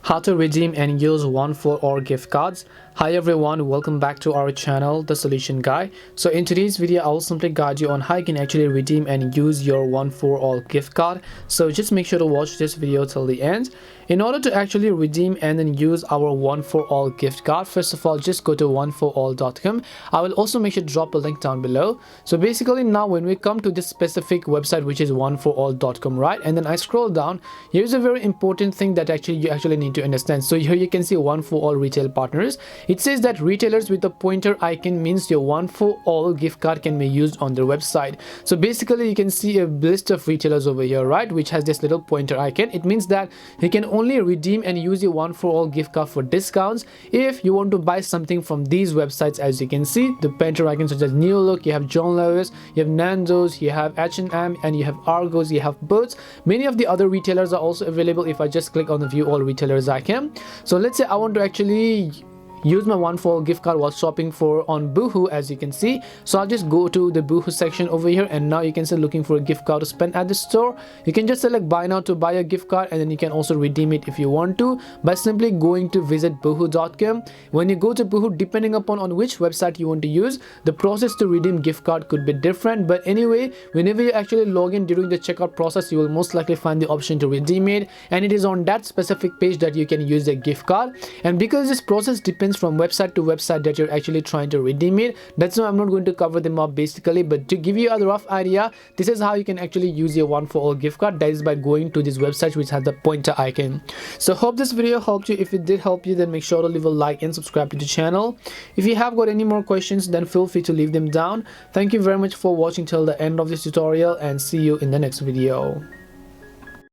How to redeem and use One4all gift cards. Hi everyone, welcome back to our channel, The Solution Guy. So in today's video, I will simply guide you on how you can actually redeem and use your One4all gift card. So just make sure to watch this video till the end. In order to actually redeem and then use our One4all gift card, first of all, just go to one4all.com. I will also make sure to drop a link down below. So basically now when we come to this specific website, which is one4all.com, right? And then I scroll down, here's a very important thing that you actually need to understand. So here you can see One4all retail partners. It says that retailers with the pointer icon means your One4all gift card can be used on their website. So basically you can see a list of retailers over here, right, which has this little pointer icon. It means that you can only redeem and use your One4all gift card for discounts if you want to buy something from these websites. As you can see, the pointer icons such as New Look, you have John Lewis, you have Nando's, you have H&M, and you have Argos, you have Boots. Many of the other retailers are also available. If I just click on the view all retailers icon, so let's say I want to actually use my One4all gift card while shopping on Boohoo, as you can see. So I'll just go to the Boohoo section over here, and now you can start looking for a gift card to spend at the store. You can just select buy now to buy a gift card, and then you can also redeem it if you want to by simply going to visit boohoo.com. When you go to Boohoo, depending upon on which website you want to use, the process to redeem gift card could be different. But anyway, whenever you actually log in during the checkout process, you will most likely find the option to redeem it, and it is on that specific page that you can use the gift card. And because this process depends from website to website that you're actually trying to redeem it, that's why I'm not going to cover them up basically. But to give you a rough idea, this is how you can actually use your One4all gift card. That is by going to this website which has the pointer icon. So hope this video helped you. If it did help you, then make sure to leave a like and subscribe to the channel. If you have got any more questions, then feel free to leave them down. Thank you very much for watching till the end of this tutorial, and see you in the next video.